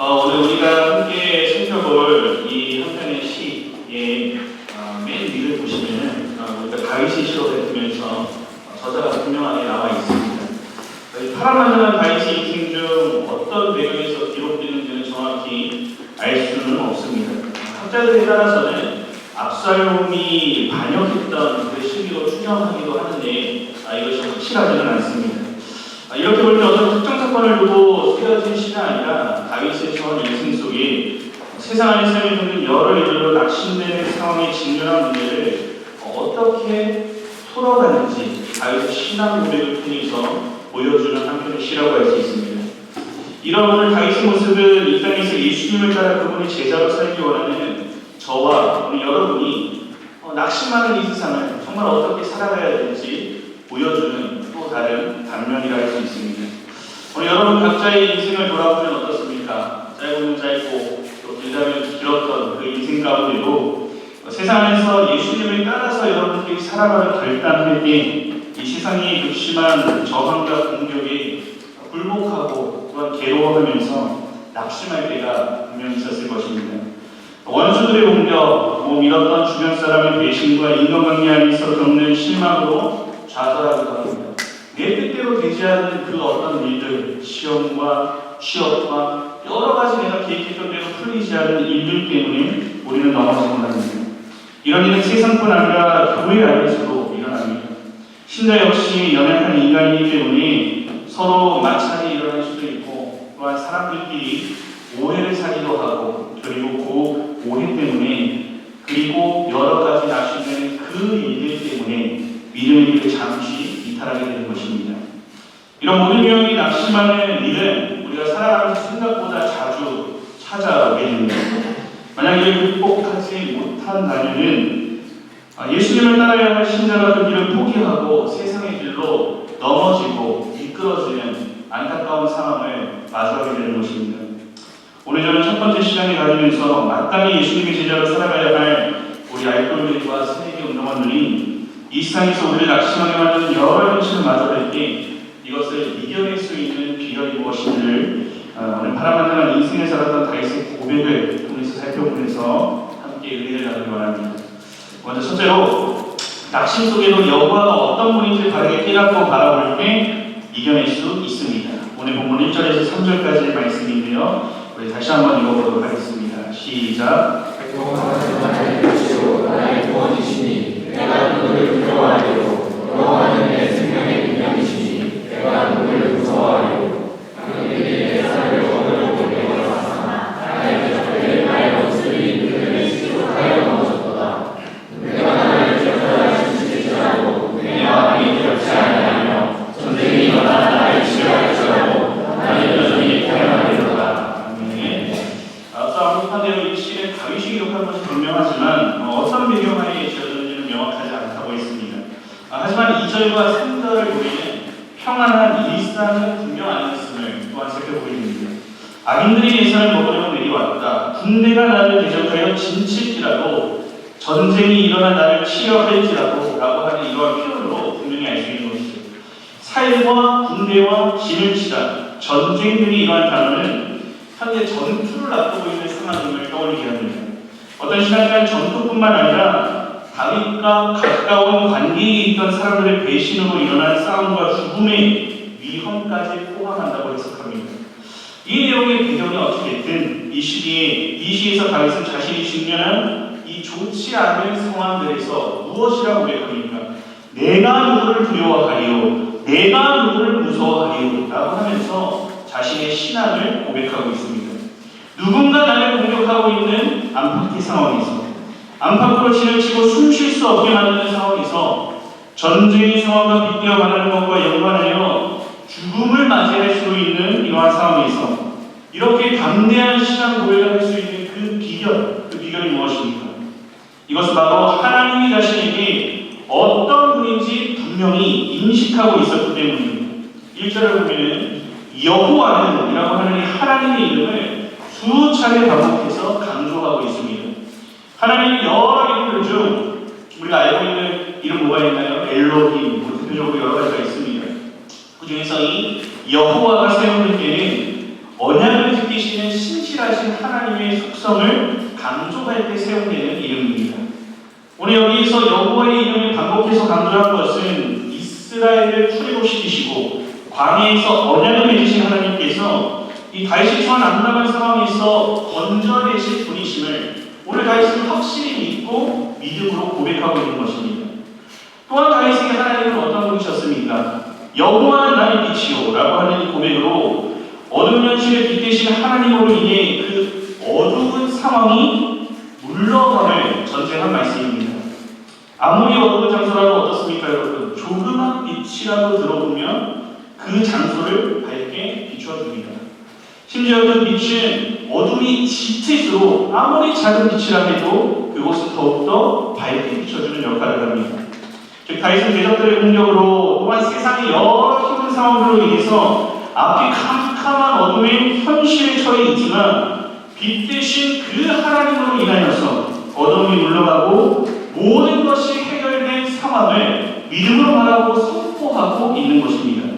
오늘 우리가 함께 살펴볼 이 한 편의 시의 맨 위를 보시면 우리가 다윗의 시로 뱉으면서 저자가 분명하게 나와 있습니다. 파란만장한 다윗의 인생 중 어떤 배경에서 기록되는지는 정확히 알 수는 없습니다. 학자들에 따라서는 압살롬이 반역했던 그 시기로 추정하기도 하는데 이것이 확실하지는 않습니다. 이렇게 볼 때 어떤 특정 사건을 두고 쓰여진 시가 아니라 다윗의 전 인생 속에 세상 안에 삶에 여러 일들로 낙심되는 상황에 직면한 문제를 어떻게 풀어가는지 다윗의 신앙 고백을 통해서 보여주는 한편의 시라고 할 수 있습니다. 이런 오늘 다윗의 모습은 이 땅에서 예수님을 따라 그분의 제자로 살기 원하는 저와 오늘 여러분이 낙심하는 이 세상을 정말 어떻게 살아가야 되는지 보여주는 또 다른 단면이라 할 수 있습니다. 오늘 여러분 각자의 인생을 돌아보면 어떻습니까? 짧으면 짧고 또 길다면 길었던 그 인생 가운데도 세상 안에서 예수님을 따라서 여러분들이 살아가는 결단할 때 이 세상이 극심한 저항과 공격에 굴복하고 또한 괴로워하면서 낙심할 때가 분명히 있었을 것입니다. 원수들의 공격, 밀었던 주변 사람의 배신과 인간관계 안에서 겪는 실망으로 좌절하기도 합니다. 내 뜻대로 되지 않는 그 어떤 일들, 시험과 취업과 여러 가지 내가 계획했던 대로 풀리지 않는 일들 때문에 우리는 넘어지곤 합니다. 이런 일은 세상뿐 아니라 교회 안에서도 일어납니다. 신자 역시 연약한 인간이기 때문에 서로 마찰이 일어날 수도 있고 또한 사람들끼리 오해를 사기도 하고 그리고 그 오해 때문에 그리고 여러 가지 낙심되는 그 일들 때문에 믿음의 길을 잠시 이탈하게 되는 것입니다. 이런 모든 유형이 낙심하는 일은 우리가 살아가면서 생각보다 자주 찾아오게 됩니다. 만약 이를 극복하지 못한다면 예수님을 따라야 할 신자가 그 길을 포기하고 세상의 길로 넘어지고 미끄러지는 안타까운 상황을 마주하게 되는 것입니다. 오늘 저는 첫 번째 시간에 가지면서 마땅히 예수님의 제자로 살아가야 할 우리 알골들과 새내기 운동원들이 이 세상에서 우리를 낙심하게 만드는 여러 현실을 마주할 때 이것을 이겨낼 수 있는 비결이 무엇인지를 오늘 파란만장한 인생을 살았던 다윗의 고백을 통해서 살펴보면서 함께 은혜를 나누기 원합니다. 먼저 첫째로 낙심 속에도 여호와가 어떤 분인지 바르게 깨닫고 바라볼 때 이겨낼 수 있습니다. 오늘 본문 1절에서 3절까지의 말씀인데요. 우리 다시 한번 읽어보도록 하겠습니다. 시작. 나의 빛이요 나의 구원이시니 내가 누구를 두려워하리요 여호와는 내 생명의 능력이시니 내가 누구를 무서워하리요 그들이 내 살을 얻으려고 내려왔으나 나의 적들이 나의 원수들이 그들을 시족하여 넘어졌도다. 내가 나를 기억하라 주시지라도 내와 함께 기억지 아니하며 전쟁이 일어나 나를 치료할지라도 나는 여전히 태어나리로다. 앞서 언급한 대로 이 시는 다윗이 기록한 것이 분명하지만 어떤 배경하에 지어졌는지는 명확하지 않다고 했습니다. 하지만 2절과 3절을 보면 평안한 일상은 분명 아니었음을 또한 살펴보게 됩니다. 악인들이 예산을 먹으려고 내려왔다. 군대가 나를 대적하여 진칠지라도 전쟁이 일어나 나를 치료할지라도 라고 하는 이러한 표현으로 분명히 알 수 있는 것이죠. 사일과 군대와 진을 치다, 전쟁 등이 이러한 단어는 현재 전투를 앞두고 있는 상황을 떠올리게 합니다. 어떤 시간에는 전투뿐만 아니라 다윗과 가까운 관계에 있던 사람들의 배신으로 일어난 싸움과 죽음의 위험까지 포함한다고 해석합니다. 이 내용의 배경이 어떻게든 이 시에서 다윗은 자신이 직면한 이 좋지 않은 상황들에서 무엇이라고 고백합니까? 내가 누구를 두려워하리요, 내가 누구를 무서워하리요 라고 하면서 자신의 신앙을 고백하고 있습니다. 누군가 나를 공격하고 있는 안팎의 상황에서 안팎으로 진을 치고 숨 쉴 수 없게 만드는 상황에서 전쟁의 상황과 빗대어 말하는 것과 연관하여 죽음을 맞이할 수 있는 이러한 상황에서 이렇게 담대한 신앙 고백을 할 수 있는 그 비결이 무엇입니까? 이것은 바로 하나님이 자신에게 어떤 분인지 분명히 인식하고 있었기 때문입니다. 1절을 보면 여호와는 이라고 하는 이 하나님의 이름을 수차례 반복해서 강조하고 있습니다. 하나님의 여러 이름들 중 우리가 알고 있는 이름 뭐가 있나요? 엘로힘, 대표적으로 여러 가지가 있습니다. 그 중에서 이 여호와가 세우는 때는 언약을 지키시는 신실 신실하신 하나님의 속성을 강조할 때 사용되는 이름입니다. 오늘 여기서 여호와의 이름을 반복해서 강조한 것은 이스라엘을 출애굽시키시고 광야에서 언약을 맺으신 하나님께서 이 다윗이 처한 안락한 상황에서 건져내실 분이심을 오늘 다윗은 확실히 믿고 믿음으로 고백하고 있는 것입니다. 또한 다윗에게 하나님은 어떤 분이셨습니까? 여호와는 나의 빛이요 라고 하는 고백으로 어두운 현실에 빛대신 하나님으로 인해 그 어두운 상황이 물러감을 전제한 말씀입니다. 아무리 어두운 장소라도 어떻습니까 여러분? 조그만 빛이라도 들어오면 그 장소를 밝게 비추어줍니다. 심지어 그 빛은 어둠이 짙을수록 아무리 작은 빛이라 해도 그곳을 더욱더 밝게 비춰주는 역할을 합니다. 즉 다윗은 대적들의 공격으로 또한 세상의 여러 힘든 상황들로 인해서 앞이 캄캄한 어둠의 현실에 처해 있지만 빛 대신 그 하나님으로 인하여서 어둠이 물러가고 모든 것이 해결된 상황을 믿음으로 바라고 선포하고 있는 것입니다.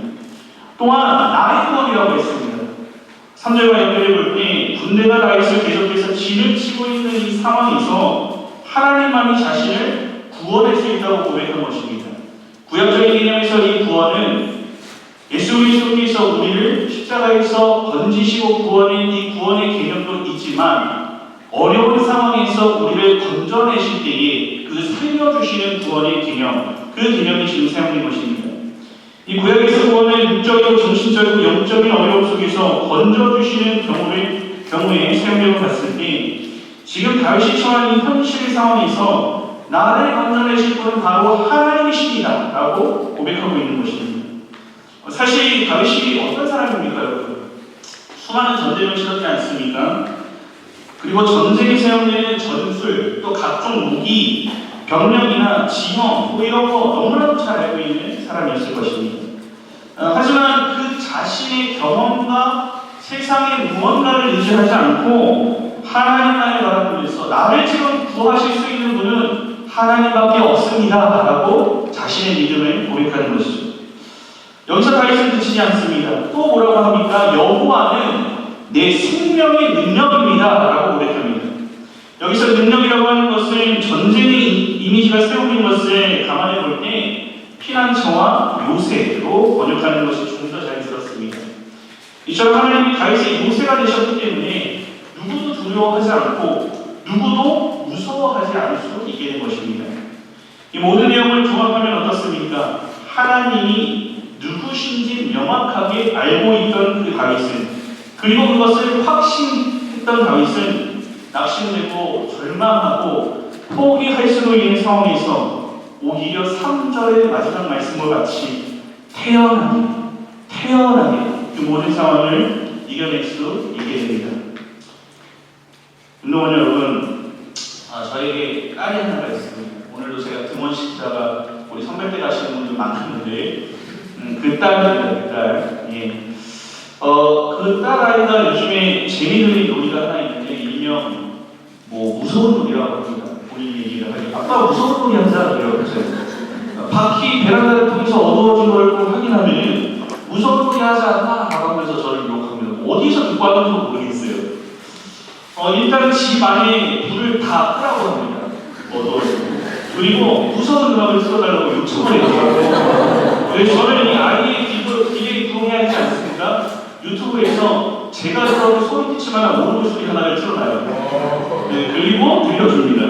또한 나의 구원이라고 했습니다. 3절과 연결해 볼 때 군대가 다윗을 계속해서 진을 치고 있는 이 상황에서 하나님만이 자신을 구원할 수 있다고 고백한 것입니다. 구약적인 개념에서 이 구원은 예수 그리스도께서 우리를 십자가에서 건지시고 구원한 이 구원의 개념도 있지만 어려운 상황에서 우리를 건져내실 때에 그 살려주시는 구원의 개념, 그 개념이 지금 사용된 것입니다. 이 구약에서 구원은 육적이고 정신적이고 영적인 어려움 속에서 건져주시는 경우에 사용되고 봤을 때 지금 다윗이 처한 이 현실 상황에서 나를 건져내실 분은 바로 하나님이십니다 라고 고백하고 있는 것입니다. 사실 다윗이 어떤 사람입니까 여러분? 수많은 전쟁을 치렀지 않습니까? 그리고 전쟁에 사용되는 전술, 또 각종 무기, 병력이나 지형 이런 거 너무나도 잘 알고 있는 사람이었을 것입니다. 하지만 그 자신의 경험과 세상의 무언가를 의지하지 않고 하나님만을 바라보면서 나를 지금 구하실 수 있는 분은 하나님밖에 없습니다 라고 자신의 믿음을 고백하는 것이죠. 여기서 다윗은 그치지 않습니다. 또 뭐라고 합니까? 여호와는 내 생명의 능력입니다 라고 고백합니다. 여기서 능력이라고 하는 것은 전쟁의 이미지가 세워진 것을 감안해 볼 때 피난처와 요새로 번역하는 것이 좀 더 자연스럽습니다. 이처럼 하나님이 다윗의 요새가 되셨기 때문에 누구도 두려워하지 않고 누구도 무서워하지 않을 수 있게 된 것입니다. 이 모든 내용을 종합하면 어떻습니까? 하나님이 누구신지 명확하게 알고 있던 그 다윗은, 그리고 그것을 확신했던 다윗은 낙심되고 절망하고 포기할 수도 있는 상황에서 오히려 3절의 마지막 말씀과 같이 태연하게 그 모든 상황을 이겨낼 수 있게 됩니다. 운동원 여러분, 저에게 딸이 하나가 있습니다. 오늘도 제가 등원시키다가 우리 선발대 가시는 분들 많은데 그 딸입니다. 그 딸. 예. 그 딸아이가 요즘에 재미있는 놀이가 하나 있는데 일명 무서운 놀이라고 합니다. 본인 얘기를 하죠. 아빠 무서운 놀이 하자 그래요. 바퀴 베란다를 통해서 어두워진 걸 꼭 확인하면 무서운 놀이 하자 라고 하면서 저를 유혹합니다. 어디서 듣고 왔는지 모르겠어요. 일단 집 안에 불을 다 끄라고 합니다. 그리고 무서운 음악을 틀어달라고 요청을 해요. 저는 이 아이의 기계에 구동해야 하지 않습니까? 유튜브에서 제가 들어도 소름 끼칠 만한 오르골 소리 하나를 틀어놔요. 네, 그리고 들려줍니다.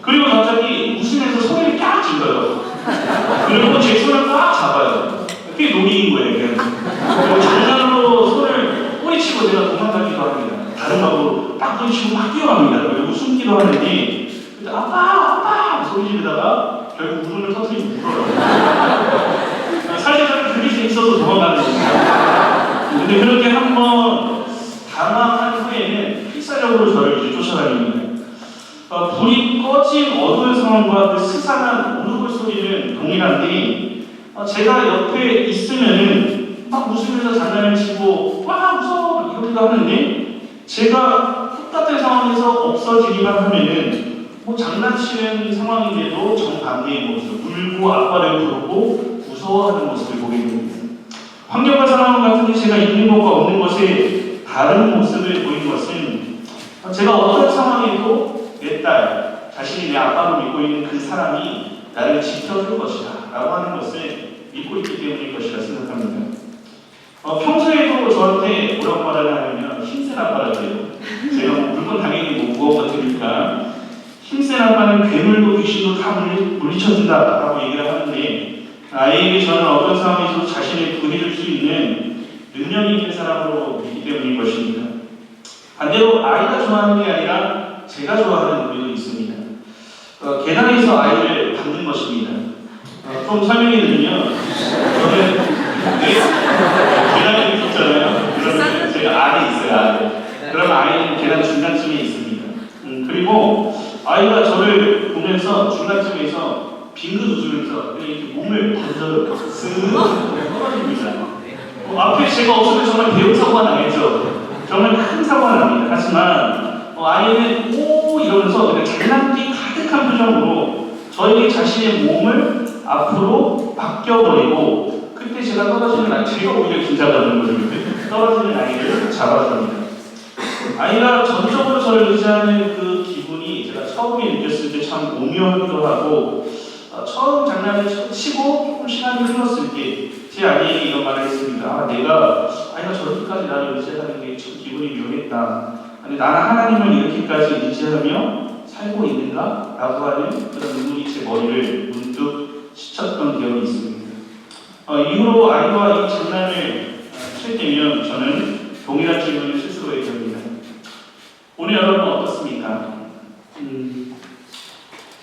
그리고 갑자기 웃으면서 소리를 깍 질러요. 그리고 제 손을 꽉 잡아요. 그게 놀이인 거예요. 그리고 장난으로 손을 뿌리치고 제가 도망가기도 합니다. 다른 방법으로 딱 뿌리치고 막 뛰어갑니다. 그리고 숨기도 하는데 아빠 소리 지르다가 결국 울음을 터뜨리고 울어요. 사실 저는 그게 재밌어서 도망가는 겁니다. 근데 그렇게 한번 당황한 후에는 필사적으로 저를 이제 쫓아다닙니다. 불이 꺼진 어두운 상황과 그 스산한 오르골 소리는 동일한데 제가 옆에 있으면은 막 웃으면서 장난을 치고 와 무서워 이러기도 하는데 제가 똑같은 상황에서 없어지기만 하면은 장난치는 상황인데도 정반대의 모습, 울고 아빠를 부르고 무서워하는 모습을 보게 됩니다. 환경과 상황 같은 데 제가 있는 것과 없는 것에 다른 모습을 보인 것은 제가 어떤 상황에도 내 딸, 자신이 내 아빠로 믿고 있는 그 사람이 나를 지켜줄 것이다 라고 하는 것을 믿고 있기 때문일 것이라 생각합니다. 평소에도 저한테 뭐라고 말을 하냐면 힘센 아빠라고 해요. 제가 물건 당연히 무거운 것 같으니까 힘센 아빠는 괴물도 귀신도 다 물리쳐준다 라고 얘기를 하는데, 아이에게 저는 어떤 상황에서도 자신을 구해줄 수 있는 능력이 있는 사람으로 믿기 때문인 것입니다. 반대로 아이가 좋아하는 게 아니라 제가 좋아하는 노래도 있습니다. 계단에서 아이를 받는 것입니다. 좀 설명해 드리면, 저는 계단에 있었잖아요. 그러면 제가 안에 있어요, 안에. 그럼 아이는 계단 중간쯤에 있습니다. 그리고 아이가 저를 보면서 중간쯤에서 빙긋 웃으면서 이렇게 몸을 던져요. 쓱 떨어집니다. 앞에 제가 없으면 정말 대형 사고가 나겠죠. 정말 큰 사고가 납니다. 하지만 아이는 오 이러면서 그냥 장난기 가득한 표정으로 저에게 자신의 몸을 앞으로 맡겨버리고, 그때 제가 떨어지는 아이, 제가 오히려 긴장하는 거죠. 떨어지는 아이를 잡아줍니다. 아이가 전적으로 저를 의지하는 그 기분이 제가 처음에 느꼈을 때 참 오묘하기도 하고, 처음 장난을 치고 조금 시간이 흘렀을 때 제 아이에게 이런 말을 했습니다. 내가 아이가 저렇게까지 나를 의지하는 게 참 기분이 묘했다. 아니, 나는 하나님을 이렇게까지 의지하며 살고 있는가? 라고 하는 그런 눈물이 제 머리를 문득 스쳤던 기억이 있습니다. 이후로 아이와 이 장난을 칠 때면 저는 동일한 질문을 스스로에게 합니다. 오늘 여러분 어떻습니까?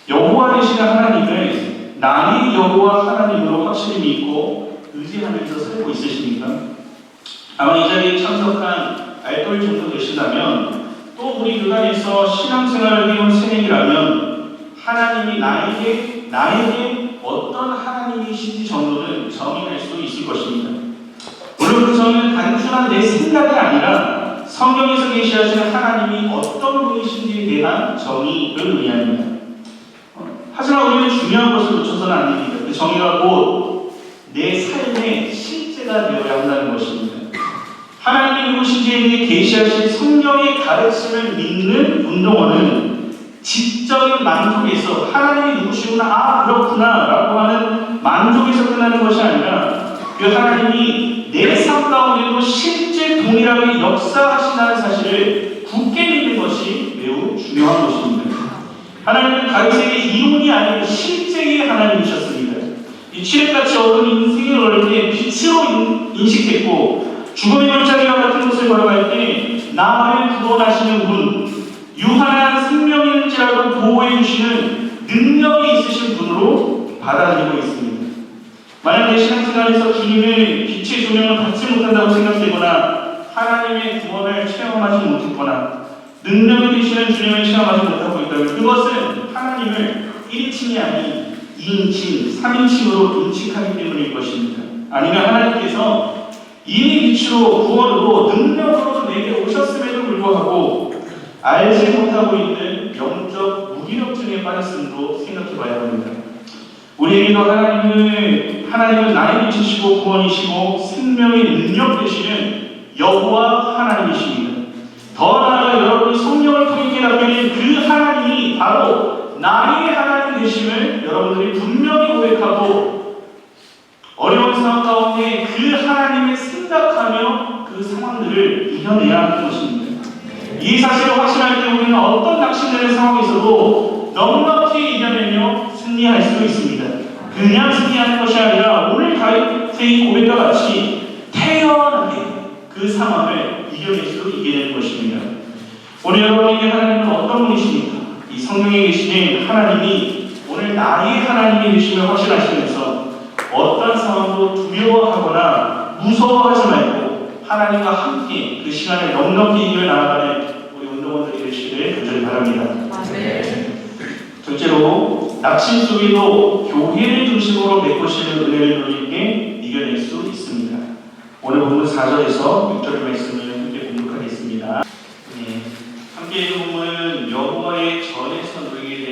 여호와 되시는 하나님을 나의 여호와 하나님으로 확실히 믿고 의지하면서 살고 있으십니까? 아마 이 자리에 참석한 알뜰 정도 되신다면, 또 우리 교단에서 신앙생활을 해온 새내기라면 하나님이 나에게 어떤 하나님이신지 정도는 정의할 수 있을 것입니다. 물론 그 정의는 단순한 내 생각이 아니라 성경에서 계시하시는 하나님이 어떤 분이신지에 대한 정의를 의미합니다. 하지만 우리는 중요한 것을 놓쳐서는 안 됩니다. 그 정의가 곧 내 삶의 실제가 되어야 한다는 것입니다. 하나님이 누구신지에 대해 계시하신 성경의 가르침을 믿는 운동원은 지적인 만족에서 하나님이 누구시구나, 그렇구나 라고 하는 만족에서 끝나는 것이 아니라 그 하나님이 내 삶 가운데도 실제 동일하게 역사하신다는 사실을 굳게 믿는 것이 매우 중요한 것입니다. 하나님은 다윗에게 이론이 아닌 실제의 하나님이셨습니다. 이 칠흑같이 어두운 인생을 걸을 때 빛으로 인식했고, 죽음의 골짜기와 같은 곳을 걸어갈 때 나를 구원하시는 분, 유한한 생명일지라도 보호해 주시는 능력이 있으신 분으로 받아들이고 있습니다. 만약 내 신앙생활에서 주님의 빛의 조명을 받지 못한다고 생각되거나 하나님의 구원을 체험하지 못했거나 능력이 되시는 주님을 체험하지 못하고 있다면, 그것은 하나님을 1인칭이 아닌 2인칭, 3인칭으로 인식하기 때문일 것입니다. 아니면 하나님께서 이미 빛으로 구원으로 능력으로 내게 오셨음에도 불구하고 알지 못하고 있는 영적 무기력증에 빠졌음으로 생각해 봐야 합니다. 우리에게도 하나님은 나의 빛이시고 구원이시고 생명의 능력 되시는 여호와 하나님이십니다. 더 나아가 여러분이 성령을 통해 깨닫게 된 그 하나님이 바로 나의 하나님 되심을 여러분들이 분명히 고백하고, 어려운 상황 가운데 그 하나님을 생각하며 그 상황들을 이겨내야 하는 것입니다. 이 사실을 확신할 때 우리는 어떤 낙심되는 상황에서도 넉넉히 이겨내며 승리할 수 있습니다. 그냥 승리하는 것이 아니라 오늘 다윗의 고백과 같이 태연하게 그 상황을 이겨낼 수 있게 되는 것입니다. 오늘 여러분에게 하나님은 어떤 분이십니까? 이 성경에 계시는 하나님이 오늘 나의 하나님이 되심을 확신하시면서 어떤 상황도 두려워하거나 무서워하지 말고 하나님과 함께 그 시간을 넉넉히 이겨나가는 우리 운동원들이 되시기를 간절히 바랍니다. 둘째로, 낙심 속에도 교회를 중심으로 베푸시는 은혜를 누리게 이겨낼 수 있습니다. 오늘 본문 4절에서 6절 말씀을 함께 공독하겠습니다. 함께 읽은 본문은 여호와의 전에서 누리게 된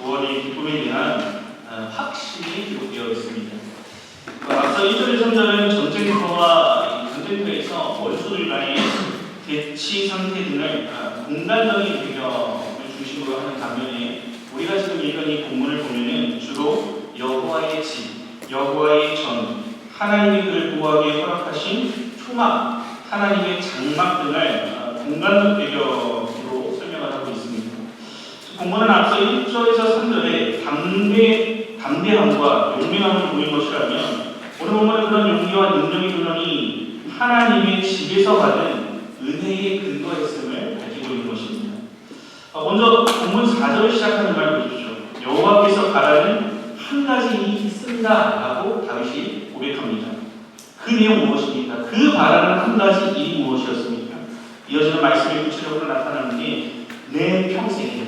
구원의 기쁨에 대한 확신이 기록되어 있습니다. 앞서 1절, 3절은 전쟁터에서 원수들 간의 대치 상태 등을 공간적인 배경을 중심으로 하는 반면에 우리가 지금 읽은 이 본문을 보면은 주로 여호와의 집, 여호와의 전, 하나님이 그를 보호하기에 허락하신 초막, 하나님의 장막 등을 공간적 배경으로 설명을 하고 있습니다. 본문은 앞서 1절에서 3절에 담대함과 용맹함을 보인 것이라면 오늘 본문은 그런 용기와 능력의 근원이 하나님의 집에서 받은 은혜의 근거였음을 밝히고 있는 것입니다. 먼저 본문 4절을 시작하는 말 보십시오. 여호와께서 바라는 한 가지 일이 있습니다 라고 다윗이 고백합니다. 그 내용 무엇입니까? 그 바라는 한 가지 일이 무엇이었습니까? 이어지는 말씀의 구체적으로 나타나는 게 내 평생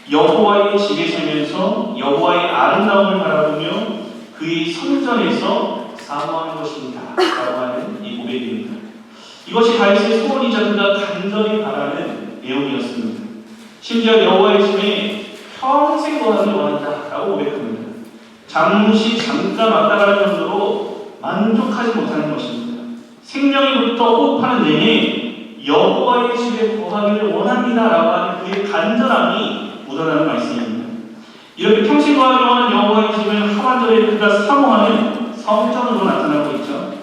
여호와의 집에 살면서 여호와의 아름다움을 바라보며 그의 성전에서 사모하는 것입니다 라고 하는 이 고백입니다. 이것이 다윗의 소원이자 그가 간절히 바라는 내용이었습니다. 심지어 여호와의 집에 평생 거하기 원한다 라고 고백합니다. 잠깐 왔다 가는 정도로 만족하지 못하는 것입니다. 생명이부터 호흡하는 내내 여호와의 집에 거하기를 원합니다 라고 하는 그의 간절함이 묻어나는 말씀입니다. 이렇게 평생 거하기 원하는 여호와의 집은 하반절에 그가 사모하는 성전으로 나타나고 있죠.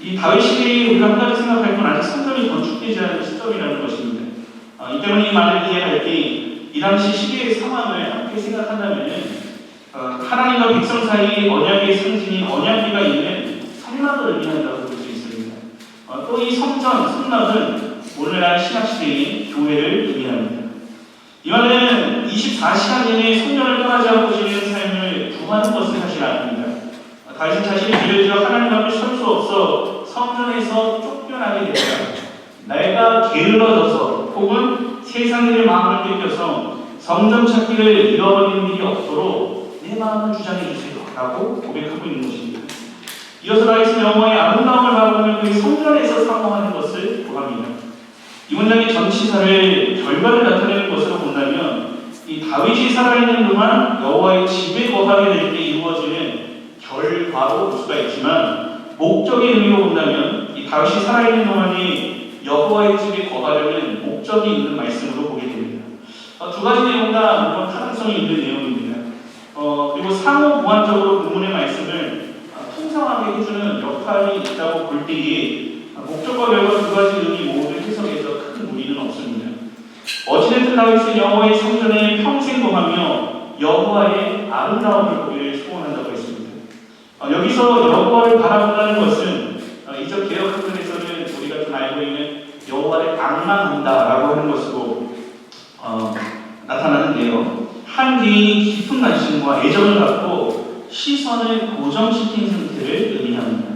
이 다윗 시대에 우리가 한 가지 생각할 건 아직 성전이 건축되지 않은 시점이라는 것입니다. 이 때문에 이 말을 이해할 때 이 당시 시대의 상황을 함께 생각한다면 하나님과 백성 사이에 언약의 상징인 언약궤가 있는 성막을 의미한다고 볼 수 있습니다. 또 이 성막은 오늘날 신학시대의 교회를 의미합니다. 이 말은 24시간 내내 성전을 떠나지 않고 지내는 삶을 구하는 것은 사실 아닙니다. 다윗은 자신이 비례되어 하나님 앞에 설 수 없어 성전에서 쫓겨나게 되자 내가 게을러져서 혹은 세상 일에 마음을 뺏겨서 성전 찾기를 잃어버리는 일이 없도록 내 마음을 주장해 주세요 라고 고백하고 있는 것입니다. 이어서 다윗은 여호와의 아름다움을 바라보며 그 성전에서 사모하는 것을 구합니다. 이 문장의 전치사를 결과를 나타내는 것으로 본다면 이 다윗이 살아있는 동안 여호와의 집에 거하게 될 때 이루어지는 결과로 볼 수가 있지만 목적의 의미로 본다면 이 다윗이 살아있는 동안에 여호와의 집에 거하려는 목적이 있는 말씀으로 보게 됩니다. 두 가지 내용과 물론 타당성이 있는 내용입니다. 그리고 상호 보완적으로 본문의 말씀을 풍성하게 해주는 역할이 있다고 볼 때에 목적과 결과 두 가지 의미 모두 해석해서 큰 무리는 없습니다. 어찌됐든 다윗은 여호와의 성전에 평생 거하며 여호와의 아름다움을 보기를 소원한다고 했습니다. 여기서 여호와를 바라본다는 것은 이적 개혁 학문에서는 우리가 좀 알고 있는 여호와를 악망한다라고 하는 것으로 나타나는데요. 한 개인이 깊은 관심과 애정을 갖고 시선을 고정시킨 상태를 의미합니다.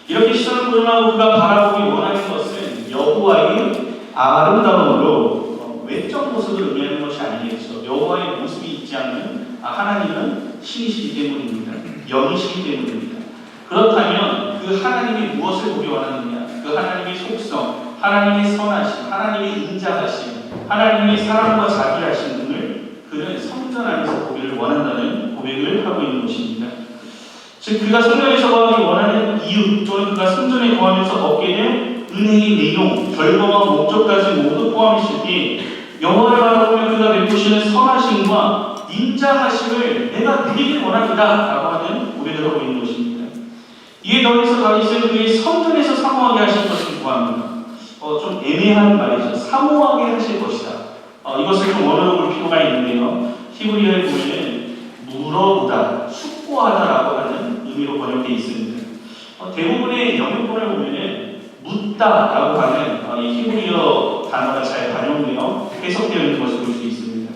이렇게 시선을 고정하고 그가 바라보기 원하는 것은 여호와의 아름다움으로 외적 모습을 의미하는 것이 아니겠죠. 여호와의 모습이 있지 않는 하나님은 신이시기 때문입니다. 영이시기 때문입니다. 그렇다면 그 하나님이 무엇을 보기 원하느냐? 그 하나님의 속성, 하나님의 선하심, 하나님의 인자하심, 하나님의 사랑과 자비하심 등을 그는 성전 안에서 보기를 원한다는 고백을 하고 있는 것입니다. 즉 그가 성전에서 거하기 원하는 이유 또는 그가 성전에 거하면서 얻게 된 은혜의 내용, 결과와 목적까지 모두 포함했을 때 여호와를 바라보며 그가 베푸시는 선하심과 인자하심을 내가 누리길 원합니다 라고 하는 고백을 하고 있는 것입니다. 이에 더해서 다윗은 그의 성전에서 사모하게 하실 것을 구합니다. 좀 애매한 말이죠. 사모하게 하실 것이다. 이것을 좀 원어로 볼 필요가 있는데요. 히브리어에 보면 물어보다, 숙고하다라고 하는 의미로 번역되어 있습니다. 대부분의 영역본을 보면 묻다라고 하는 이 히브리어 단어가 잘 반영되어 해석되어 있는 것을 볼 수 있습니다.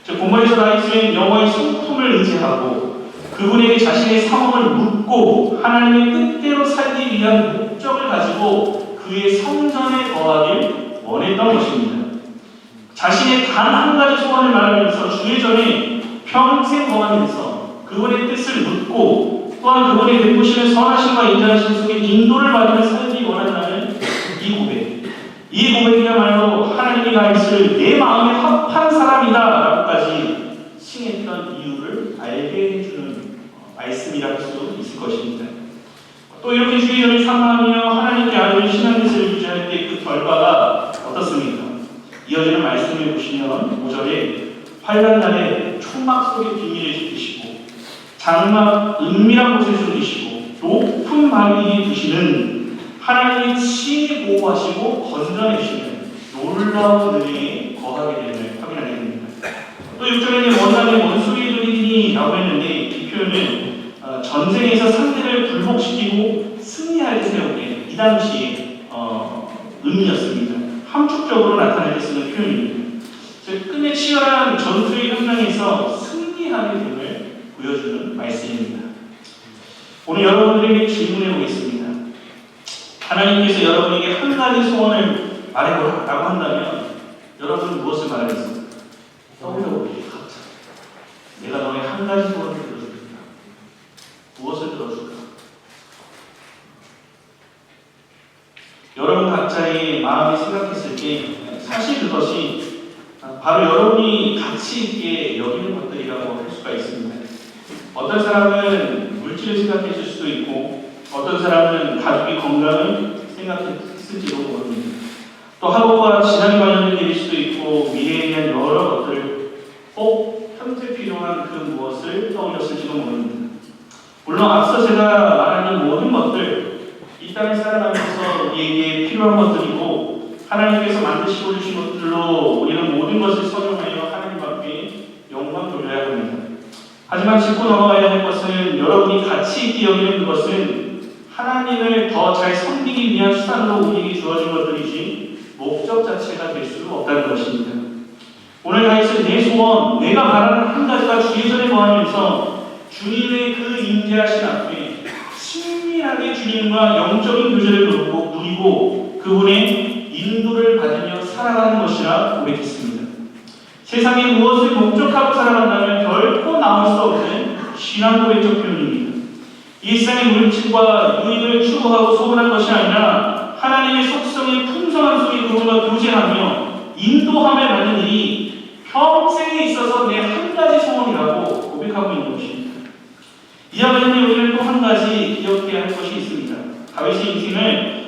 즉 본문에서 다윗은 여호와의 성품을 의지하고 그분에게 자신의 상황을 묻고 하나님의 뜻대로 살기 위한 목적을 가지고 그의 성전에 거하길 원했던 것입니다. 자신의 단 한 가지 소원을 말하면서 주의 전에 평생 거하면서 그분의 뜻을 묻고 또한 그분이 베푸시는 선하심과 인자하심 속에 인도를 받으며 살기 원한다는 이 고백. 이 고백이야말로 하나님이 다윗을 내 마음에 합한 사람이다 라고까지 칭했던 이유를 알게 해주는 말씀이라 할 수 있을 것입니다. 또 이렇게 주의 전에 사모하며 하나님께 아뢰는 신앙 뜻을 유지할 때 그 결과가 어떻습니까? 이어지는 말씀을 보시면 5절에 환난 날에 초막 속에 비밀을 지키시고 장막 은밀한 곳에 숨기시고 높은 바위 위에 두시는 하나님이 친히 보호하시고 건져내시는 놀라운 은혜에 거하게 됨을 확인하게 됩니다. 또 6절에는 원나의 원수의 이르리니 라고 했는데 이 표현은 전쟁에서 상대를 굴복시키고 승리하게 세우게 이 당시의 의미였습니다. 함축적으로 나타낼 때 쓰는 표현입니다. 끝내 치열한 전투의 현장에서 승리하게 됨을 보여주는 말씀입니다. 오늘 여러분들에게 질문해 보겠습니다. 하나님께서 여러분에게 한 가지 소원을 말해보라 라고 한다면 여러분은 무엇을 말하겠습니까? 떠올려보세요. 각자. 내가 너의 한 가지 소원을 들어줄까? 무엇을 들어줄까? 여러분 각자의 마음이 생각했을 때 사실 그것이 바로 여러분이 가치 있게 여기는 것들이라고 할 수가 있습니다. 어떤 사람은 물질을 생각했을 수도 있고 어떤 사람은 가족의 건강을 생각했을지도 모릅니다. 또 학업과 진학에 관련된 일일 수도 있고 미래에 대한 여러 것들을 꼭 현재 필요한 그 무엇을 떠올렸을지도 모릅니다. 물론 앞서 제가 말한 이 모든 것들 이 땅을 살아가면서 우리에게 필요한 것들이고 하나님께서 만드시고 주신 것들로 우리는 모든 것을 선용하여 하나님 앞에 영광 돌려야 합니다. 하지만 짚고 넘어가야 할 것은 여러분이 가치 있게 여기는 그것은 하나님을 더 잘 섬기기 위한 수단으로 우리에게 주어진 것들이지 목적 자체가 될 수 없다는 것입니다. 오늘 다윗은 내 소원, 내가 바라는 한 가지가 주의전에 거하면서 주님의 그 임재하신 앞에 친밀하게 주님과 영적인 교제를 누리고 그분의 인도를 받으며 살아가는 것이라 고백했습니다. 세상에 무엇을 목적하고 살아간다면 결코 나올 수 없는 신앙 고백적 표현입니다. 일상의 물질과 유익을 추구하고 소원한 것이 아니라 하나님의 속성의 풍성한 속에 그분과 교제하며 인도함을 받는 일이 평생에 있어서 내 한 가지 소원이라고 고백하고 있는 것입니다. 이와 관련해 우리는 또 한 가지 기억해야 할 것이 있습니다. 다윗의 인생을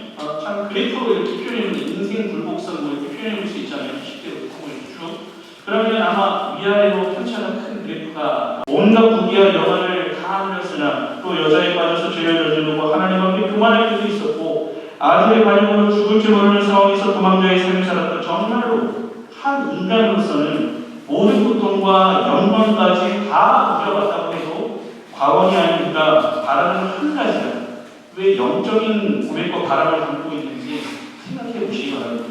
참 그래프로 이렇게 표현해보면 인생 굴곡선으로 이렇게 표현해볼 수 있잖아요. 쉽게 쭉. 그러면 아마 위아래로 편차가 큰 그래프가 온갖 부귀와 영화를 다 누렸으나 또 여자에 빠져서 죄를 저지르고 하나님 앞에 교만할 때도 있었고 아들의 발육으로 죽을 줄 모르는 상황에서 도망자의 삶을 살았던 정말로 한 인간으로서는 모든 고통과 영광까지 다 누려봤다고 해도 과언이 아니니까 바라는 한 가지가 왜 영적인 고백과 바람을 담고 있는지 생각해 보시기 바랍니다.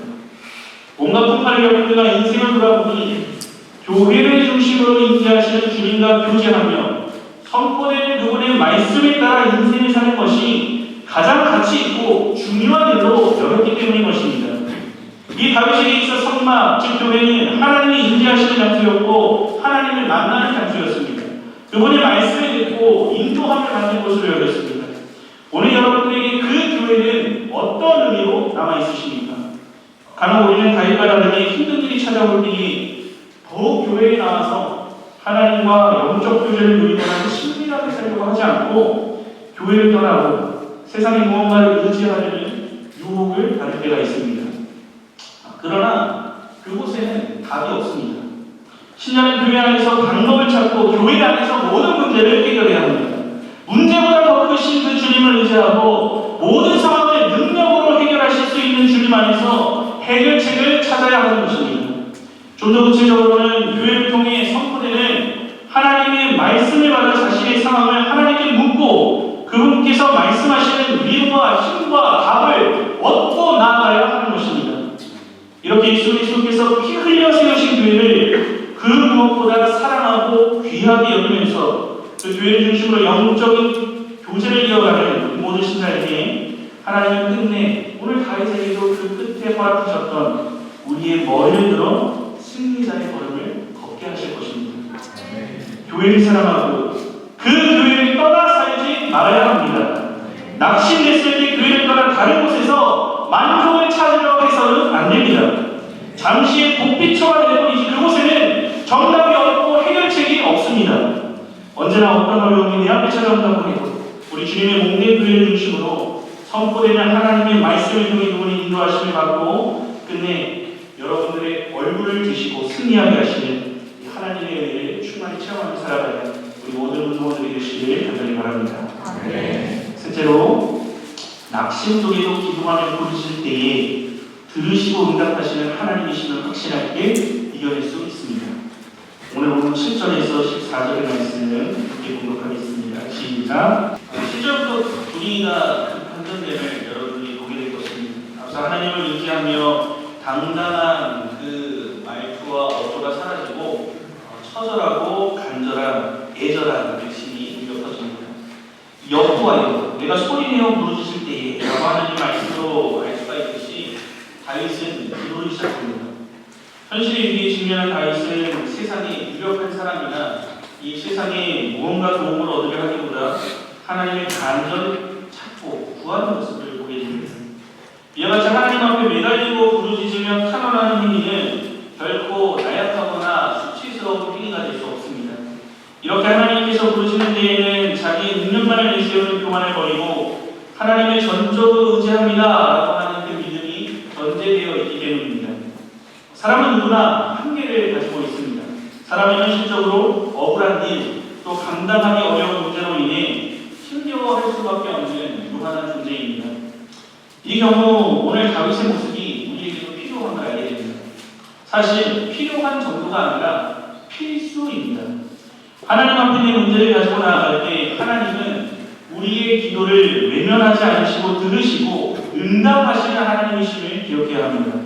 온갖 풍파를 겪는 그가 인생을 돌아보니 교회를 중심으로 임재하시는 주님과 교제하며 선포되는 그분의 말씀에 따라 인생을 사는 것이 가장 가치 있고 중요한 일로 여겼기 때문인 것입니다. 이 다윗에게 있어 성막, 즉 교회는 하나님이 임재하시는 장소였고 하나님을 만나는 장소였습니다. 그분의 말씀을 듣고 인도함을 받는 곳으로 여겼습니다. 오늘 여러분들에게 그 교회는 어떤 의미로 남아있으십니까? 간혹 우리는 다윗과 다르게 힘든 일이 찾아올 때에 더욱 교회에 나와서 하나님과 영적 교제를 누리거나 친밀하게 살려고 하지 않고 교회를 떠나고 세상의 무언가를 의지하려는 유혹을 받을 때가 있습니다. 그러나 그곳에는 답이 없습니다. 신자는 교회 안에서 방법을 찾고 교회 안에서 모든 문제를 해결해야 합니다. 문제보다 더 크신 그 주님을 의지하고 모든 상황을 능력으로 해결하실 수 있는 주님 안에서 해결책을 찾아야 하는 것입니다. 좀 더 구체적으로는 교회를 통해 선포되는 하나님의 말씀을 받아 자신의 상황을 하나님께 묻고 그분께서 말씀하시는 위로와 힘과 답을 얻고 나아가야 하는 것입니다. 이렇게 예수 그리스도께서 피 흘려 세우신 교회를 그 무엇보다 사랑하고 귀하게 여기면서 그 교회를 중심으로 영적인 교제를 이어가는 모든 신자에게 하나님은 끝내 오늘 다윗에게도 그 끝에 허락하셨던 우리의 머리를 들어 승리자의 걸음을 걷게 하실 것입니다. 교회를 사랑하고 그 교회를 떠나 살지 말아야 합니다. 낙심됐을 때 교회를 떠나 다른 곳에서 만족을 찾으려 해서는 안 됩니다. 잠시의 복비처가 될 뿐이지 그곳에는 정답이 없고 해결책이 없습니다. 언제나 어떤 어려움이 내 앞에 찾아온다고 해도 우리 주님의 몸된 교회를 중심으로 선포되는 하나님의 말씀을 통해 그분이 인도하심을 받고 끝내 여러분들의 얼굴을 드시고 승리하게 하시는 하나님의 은혜를 충만히 체험하며 살아가는 우리 모든 성도들이 되시길 간절히 바랍니다. 셋째로, 낙심독에도 기도하며 부르실 때에 들으시고 응답하시는 하나님이심을 확신할 때 이겨낼 수 있습니다. 오늘 본문 7절에서 14절의 말씀을 함께 공독하겠습니다. 시작. 7절부터 분위기가 반전됨을 여러분이 보게 될 것입니다. 앞서 하나님을 의지하며 당당한 그 말투와 어조가 사라지고 처절하고 간절한 애절한 백신이 우려 퍼집니다. 여호와여, 내가 소리내어 부르짖을 때에 라고 하는 이 말씀으로 알 수가 있듯이 다윗은 기도를 시작합니다. 현실의 위기에 직면한 다윗은 세상에 유력한 사람이나 이 세상에 무언가 도움을 얻으려 하기보다 하나님의 간절히 찾고 구하는 모습을 보게 됩니다. 이와 같이 하나님 앞에 매달리고 부르짖으며 탄원하는 행위는 결코 나약하거나 수치스러운 행위가 될 수 없습니다. 이렇게 하나님께서 부르시는 데에는 자기의 능력만을 내세우는 교만을 버리고 하나님의 전적으로 의지합니다 라고 하는 그 믿음이 전제되어 있기 때문입니다. 사람은 누구나 한계를 가지고 있습니다. 사람은 현실적으로 억울한 일, 또 감당하기 어려운 문제로 인해 힘겨워할 수밖에 없는 유한한 존재입니다. 이 경우 오늘 다윗의 모습이 우리에게도 필요한 걸 알게 됩니다. 사실 필요한 정도가 아니라 필수입니다. 하나님 앞에 있는 문제를 가지고 나아갈 때 하나님은 우리의 기도를 외면하지 않으시고 들으시고 응답하시는 하나님이심을 기억해야 합니다.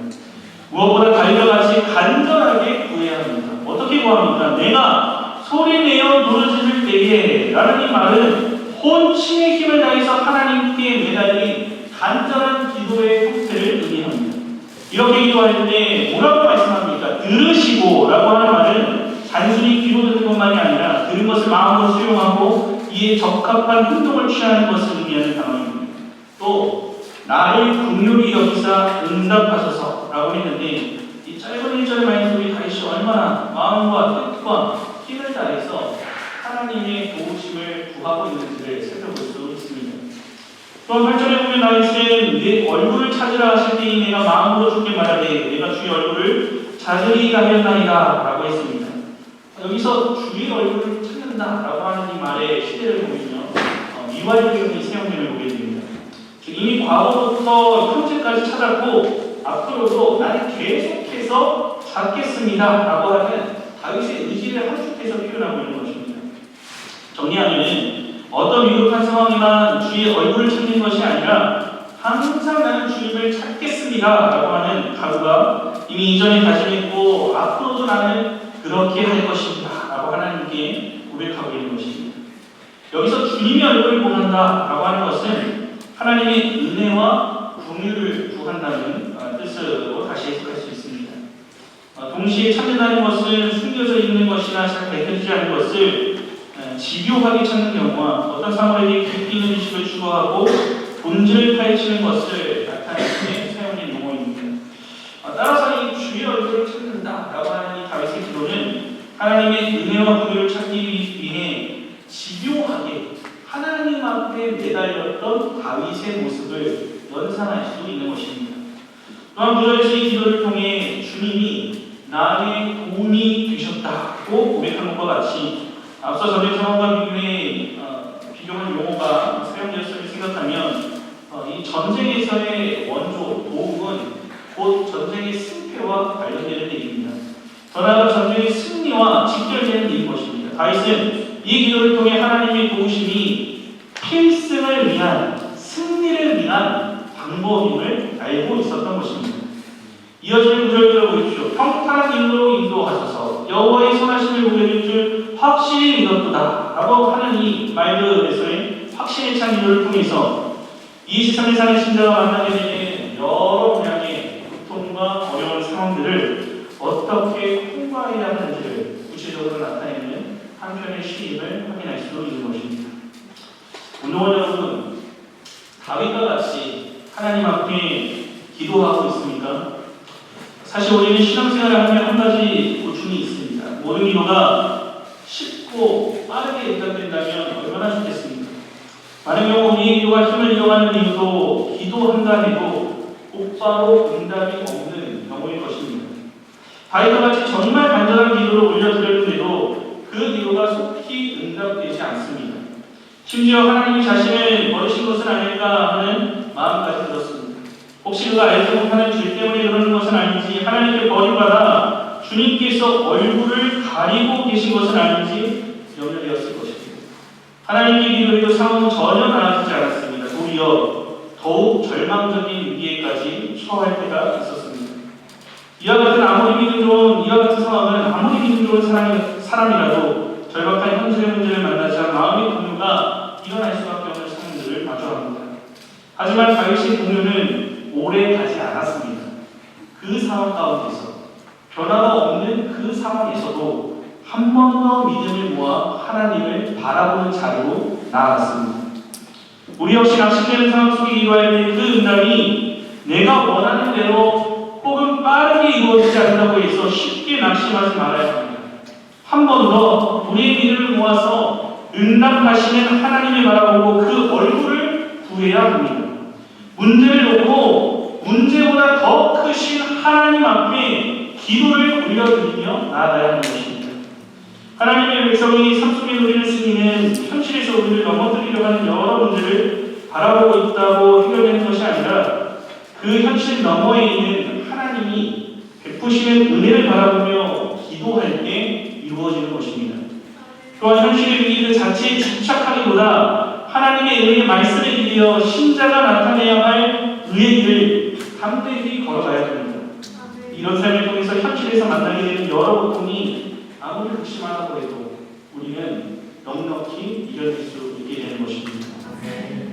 무엇보다 다윗과 같이 간절하게 구해야 합니다. 어떻게 구합니까? 내가 소리내어 부르짖을 때에 라는 이 말은 혼신의 힘을 다해서 하나님께 매달린 간절한 기도의 형태를 의미합니다. 이렇게 기도할 때 뭐라고 말씀합니까? 들으시고 라고 하는 말은 단순히 귀로 듣는 것만이 아니라 들은 것을 마음으로 수용하고 이에 적합한 행동을 취하는 것을 의미하는 단어입니다. 또 나를 긍휼히 여기사 응답하소서 라고 했는데 이 짧은 1절의 말씀이 다윗이 얼마나 마음과 뜻과 힘을 다해서 하나님의 도우심을 구하고 있는지를 살펴볼 수 있습니다. 또한 8절에 보면 다윗은 내 얼굴을 찾으라 하실 때에 내가 마음으로 주께 말하되 내가 주의 얼굴을 찾으리 가겠나이다 라고 했습니다. 여기서 주의 얼굴을 찾는다 라고 하는 이 말의 시대를 보면요, 미완경이 사용됨을 보게 됩니다. 이미 과거부터 현재까지 찾았고 앞으로도 나는 계속해서 찾겠습니다 라고 하는 다윗의 의지를 함축해서 표현하고 있는 것입니다. 정리하면 어떤 위급한 상황이나 주의 얼굴을 찾는 것이 아니라 항상 나는 주님을 찾겠습니다 라고 하는 각오가 이미 이전에 다짐했고 앞으로도 나는 그렇게 할 것입니다 라고 하나님께 고백하고 있는 것입니다. 여기서 주님의 얼굴을 보는다 라고 하는 것은 하나님의 은혜와 긍휼을 구한다는 뜻으로 다시 해석할 수 있습니다. 동시에 찾는다는 것은 숨겨져 있는 것이나 잘 밝혀지지 않은 것을 집요하게 찾는 경우와 어떤 사물에게 깊이 있는 지식을 추구하고 본질을 파헤치는 것을 나타내는 사용된 용어입니다. 따라서 이 주의 얼굴을 찾는다 라고 하는 이 다윗의 기도는 하나님의 은혜와 긍휼을 찾기 위해 집요하게 하나님 앞에 매달렸던 다윗의 모습을 연상할 수 있는 것입니다. 또한 9절에서 이 기도를 통해 주님이 나의 도움이 되셨다고 고백한 것과 같이 앞서 전쟁 상황과 비교한 용어가 사용되었음을 생각하면 이 전쟁에서의 원조, 도움은 곧 전쟁의 승패와 관련되는 얘기입니다. 더 나아가 전쟁의 승리와 직결되는 일인 것입니다. 다윗은 이 기도를 통해 하나님의 도우심이 필승을 위한, 승리를 위한 방법임을 알고 있었던 것입니다. 이어지는 구절들을 보십시오. 평탄한 길로 인도하소서 여호와의 선하심을 보게 될 줄 확실히 믿었도다 라고 하는 이 말들에서의 확신에 찬 기도를 통해서 이 세상에 사는 신자가 만나게 되는 여러 모양의 고통과 어려운 상황들을 어떻게 통과해야 하는지를 구체적으로 나타내는 한편의 시임을 확인할 수 있는 것입니다. 운동원 여러분, 다윗과 같이 하나님 앞에 기도하고 있습니까? 사실 우리는 신앙생활을 하면 한 가지 고충이 있습니다. 모든 기도가 쉽고 빠르게 응답된다면 얼마나 좋겠습니까? 많은 경우 우리의 기도가 힘을 잃어가는 이유도 기도한다 해도 곧바로 응답이 없는 경우일 것입니다. 다윗과 같이 정말 간절한 기도를 올려드렸는데도 그 기도가 속히 응답되지 않습니다. 심지어 하나님이 자신을 버리신 것은 아닐까 하는 마음까지 들었습니다. 혹시 그가 알지 못하는 죄 때문에 그러는 것은 아닌지, 하나님께 버림받아 주님께서 얼굴을 가리고 계신 것은 아닌지 염려되었을 것입니다. 하나님께 기도해도 상황은 전혀 나아지지 않았습니다. 도리어 더욱 절망적인 위기에까지 처할 때가 있었습니다. 이와 같은 상황은 아무리 믿음 좋은 사람이라도 절박한 현실의 문제를 만나자 마음의 동요가 일어날 수밖에 없는 상황들을 마주합니다. 하지만 다윗의 동요는 오래 가지 않았습니다. 그 상황 가운데서, 변화가 없는 그 상황에서도 한 번 더 믿음을 모아 하나님을 바라보는 자리로 나아갔습니다. 우리 역시 낙심되는 상황 속에 이루어야 될 그 응답이 내가 원하는 대로 혹은 빠르게 이루어지지 않는다고 해서 쉽게 낙심하지 말아야 합니다. 한 번 더 우리의 믿음을 모아서 응답하시는 하나님을 바라보고 그 얼굴을 구해야 합니다. 문제를 놓고 문제보다 더 크신 하나님 앞에 기도를 올려드리며 나아가야 하는 것입니다. 하나님의 백성이 삶 속에 누리는 승리는 현실에서 우리를 넘어뜨리려고 하는 여러 문제를 바라보고 있다고 해결되는 것이 아니라 그 현실 너머에 있는 하나님이 베푸시는 은혜를 바라보며 기도할 때 이루어지는 것입니다. 또한 현실의 위기 그 자체에 집착하기보다 하나님의 은혜의 말씀에 기대어 신자가 나타내야 할 의의 길을 담대히 걸어가야 됩니다. 이런 삶을 통해서 현실에서 만나게 되는 여러 고통이 아무리 극심하다고 해도 우리는 넉넉히 이겨낼 수 있게 되는 것입니다.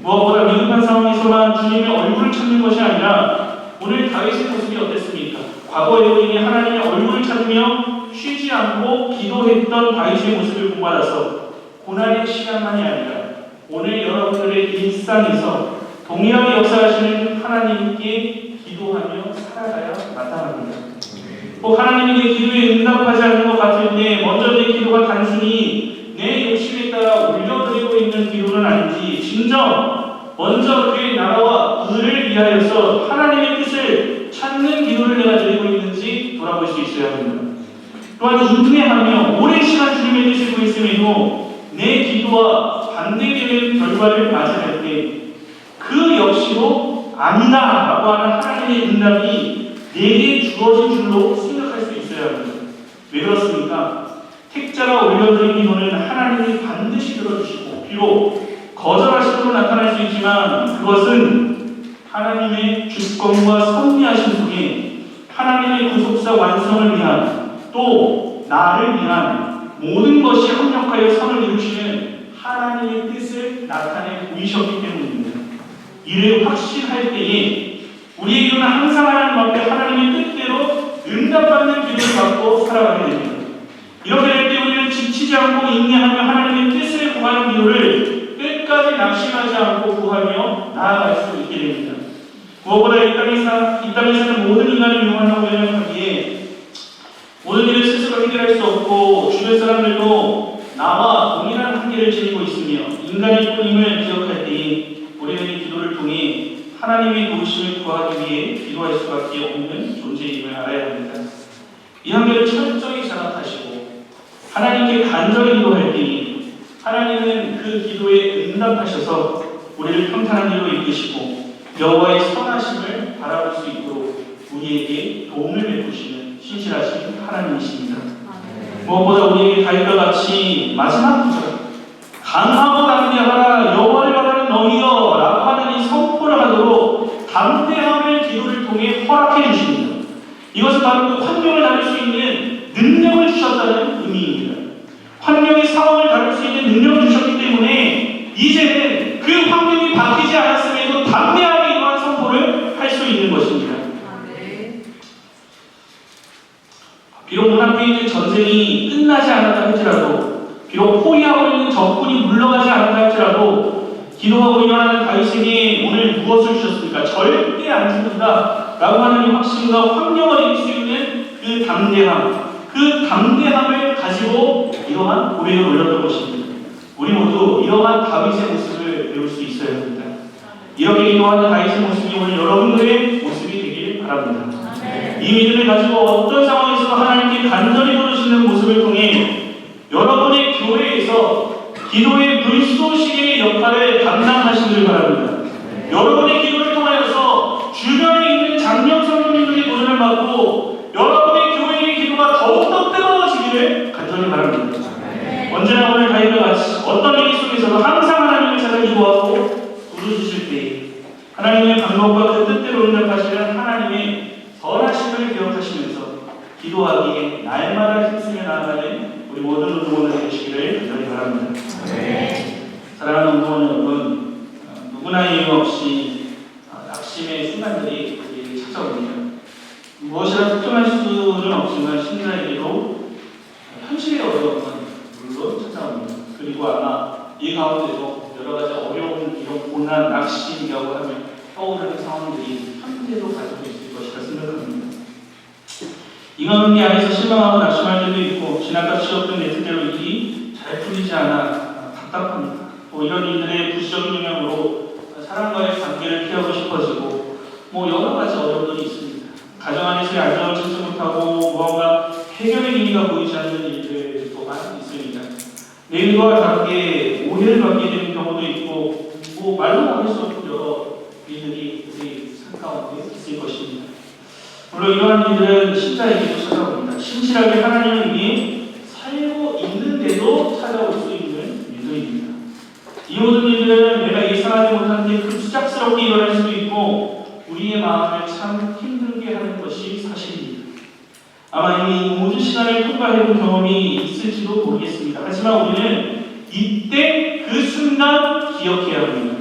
무엇보다 위급한 상황에서만 주님의 얼굴을 찾는 것이 아니라 오늘 다윗의 모습이 어땠습니까? 과거에 우리에게 하나님의 얼굴을 찾으며 쉬지 않고 기도했던 다윗의 모습을 본받아서 고난의 시간만이 아니라 오늘 여러분들의 일상에서 동일하게 역사하시는 하나님께 기도하며 살아가야 마땅합니다. 꼭 하나님이 내 기도에 응답하지 않는 것 같을 때 먼저 내 기도가 단순히 내 욕심에 따라 올려드리고 있는 기도는 아닌지, 진정 먼저 그의 나라와 의를 위하여서 하나님의 뜻을 찾는 기도를 내가 드리고 있는지 돌아볼 수 있어야 합니다. 또한 인내하며 오랜 시간 주님의 뜻을 구했음에도 내 기도와 반대되는 결과를 맞이할 때 그 역시도 아니다 라고 하는 하나님의 응답이 내게 주어진 줄로 생각할 수 있어야 합니다. 왜 그렇습니까? 택자가 올려드린 기도는 하나님이 반드시 들어주시고 비록 거절하시도록 나타날 수 있지만 그것은 하나님의 주권과 섭리하심 속에 하나님의 구속사 완성을 위한 또 나를 위한 모든 것이 합력하여 선을 이루시는 하나님의 뜻을 나타내 보이셨기 때문입니다. 이를 확신할 때에 우리에게는 항상 하나님 앞에 하나님의 뜻대로 응답받는 기도를 받고 살아가게 됩니다. 이렇게 될 때 우리는 지치지 않고 인내하며 하나님의 뜻을 구하는 기도를 끝까지 낙심하지 않고 구하며 나아갈 수 있게 됩니다. 무엇보다 이 땅에 사는 모든 인간을 용한다고 생각하기에 모든 일을 스스로 해결할 수 없고 주변 사람들도 나와 동일한 한계를 지니고 있으며 인간일 뿐임을 기억할 때에 우리는 이 기도를 통해 하나님의 도우심을 구하기 위해 기도할 수밖에 없는 존재임을 알아야 합니다. 이 한계를 철저히 자각하시고 하나님께 간절히 기도할 때니 하나님은 그 기도에 응답하셔서 우리를 평탄한 길로 이끄시고 여호와의 선하심을 바라볼 수 있도록 우리에게 도움을 베푸시는 신실하신 하나님이십니다. 무엇보다 우리에게 다윗과 같이 마지막 구절 강하고 담대하라 여호와를 바라는 너희여 라고 하는 이 선포를 하도록 담대함을 기도를 통해 허락해 주십니다. 이것은 바로 그 환경을 다룰 수 있는 능력을 주셨다는 의미입니다. 환경의 상황을 다룰 수 있는 능력을 주셨기 때문에 이제는 그 환경이 바뀌지 않았음에도 담대하게 이러한 선포를 할 수 있는 것입니다. 비록 눈앞에 있는 전쟁이 끝나지 않았다 할지라도 비록 포위하고 있는 적군이 물러가지 않았다 할지라도 기도하고 일어나는 다윗에게 오늘 무엇을 주셨습니까? 절대 안 죽는다 라고 하는 이 확신과 환경을 이길 수 있는 그 담대함을 가지고 이러한 고백을 올렸던 것입니다. 우리 모두 이러한 다윗의 모습을 배울 수 있어야 합니다. 이렇게 기도하는 다윗의 모습이 오늘 여러분들의 모습이 되길 바랍니다. 이 믿음을 가지고 어떤 상황에서도 하나님께 간절히 부르시는 모습을 통해 여러분의 교회에서 기도의 불쏘시개의 역할을 감당하시길 바랍니다. 여러분의 기도를 통하여서 주변에 있는 장년 성도님들의 도전을 받고 여러분의 교회의 기도가 더욱더 뜨거워지기를 간절히 바랍니다. 언제나 오늘 다윗과 같이 어떤 일이 속에서도 항상 하나님을 찾아 기도하고 부르짖을 때 하나님의 방법과 그 뜻대로 응답하시는 하나님의 선하심을 기억하시면서 기도하기에 날마다 힘쓰며 나아가는 우리 모든 운동원들 되시기를 간절히 바랍니다. 사랑하는 운동원 여러분, 누구나 이유 없이 낙심의 순간들이 우리에게 찾아옵니다. 무엇이라 특정할 수는 없지만 신자에게도 현실의 어려움은 물론 찾아옵니다. 그리고 아마 이 가운데도 여러 가지 어려운 이런 고난, 낙심이라고 하면 떠오르는 상황들이 함께도 가지고 있을 것이라 생각합니다. 이 가운데 안에서 실망하고 낙심할 때도 있고 지난까지 어떤 내 뜻대로 일이 잘 풀리지 않아 답답합니다. 이런 일들의 부수적인 영향으로 사람과의 관계를 피하고 싶어지고 여러 가지 어려움들이 있습니다. 가정 안에서의 안정을 찾지 못하고 무언가 해결의 의미가 보이지 않는 일들 또한 있습니다. 내 의도와 다르게 오해를 받게 되는 경우도 있고 말로 말할 수 없는 여러 일들이 우리 삶 가운데 있을 것입니다. 물론 이러한 일들은 신자에게도 찾아옵니다. 신실하게 하나님을 위해 살고 있는데도 찾아올 수 있는 일들입니다. 이 모든 일들은 내가 예상하지 못한 데 급작스럽게 일어날 수도 있고 우리의 마음을 참 힘들게 하는 것이 사실입니다. 아마 이미 모든 시간을 통과해본 경험이 있을지도 모르겠습니다. 하지만 우리는 이때 그 순간 기억해야 합니다.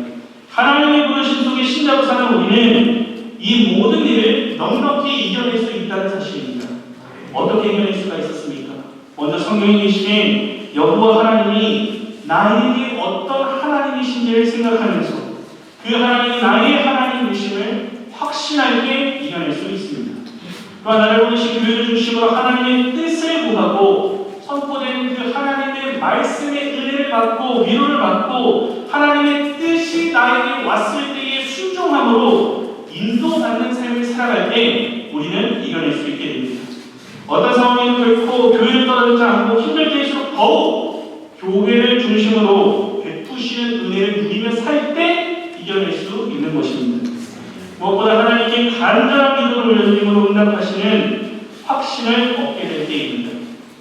하나님의 부르심 속에 신자로 사는 우리는 이 모든 일을 넉넉히 이겨낼 수 있다는 사실입니다. 어떻게 이겨낼 수가 있었습니까? 먼저 성경에 계시는 여호와 하나님이 나에게 어떤 하나님이신지를 생각하면서 그 하나님이 나의 하나님이심을 확신하게 이겨낼 수 있습니다. 또한 나를 부르신 교회를 중심으로 하나님의 뜻을 구하고 선포되는 그 하나님의 말씀의 은혜를 받고 위로를 받고 하나님의 뜻이 나에게 왔을 때의 순종함으로 인도받는 삶을 살아갈 때 우리는 이겨낼 수 있게 됩니다. 어떤 상황에도 결코 교회를 떠나지 않고 힘들 때일수록 더욱 교회를 중심으로 베푸시는 은혜를 누리며 살 때 이겨낼 수 있는 것입니다. 무엇보다 하나님께 간절한 기도를 올려드림으로 응답하시는 확신을 얻게 될 때입니다.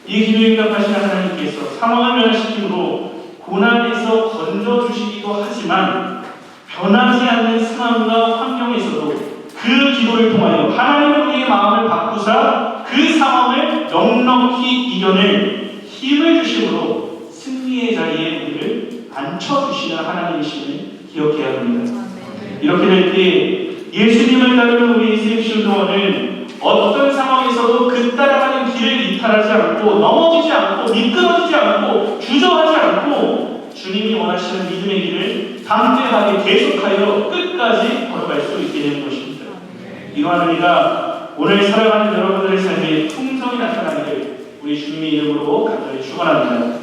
이 기도에 응답하시는 하나님께서 상황을 변화시킴으로 고난에서 건져주시기도 하지만 변하지 않는 상황과 환경에서도 그 기도를 통하여 하나님은 우리의 마음을 바꾸사 그 상황을 넉넉히 이겨낼 힘을 주심으로 승리의 자리에 우리를 앉혀주시는 하나님이심을 기억해야 합니다. 이렇게 될 때 예수님을 따르는 우리 세입실 동안은 어떤 상황에서도 그 따라가는 길을 이탈하지 않고 넘어지지 않고 미끄러지지 않고 주저하지 않고 주님이 원하시는 믿음의 길을 담대하게 계속하여 끝까지 걸어갈 수 있게 되는 것입니다. 이러한 은혜가 오늘 살아가는 여러분들의 삶에 풍성히 나타나기를 우리 주님의 이름으로 간절히 축원합니다.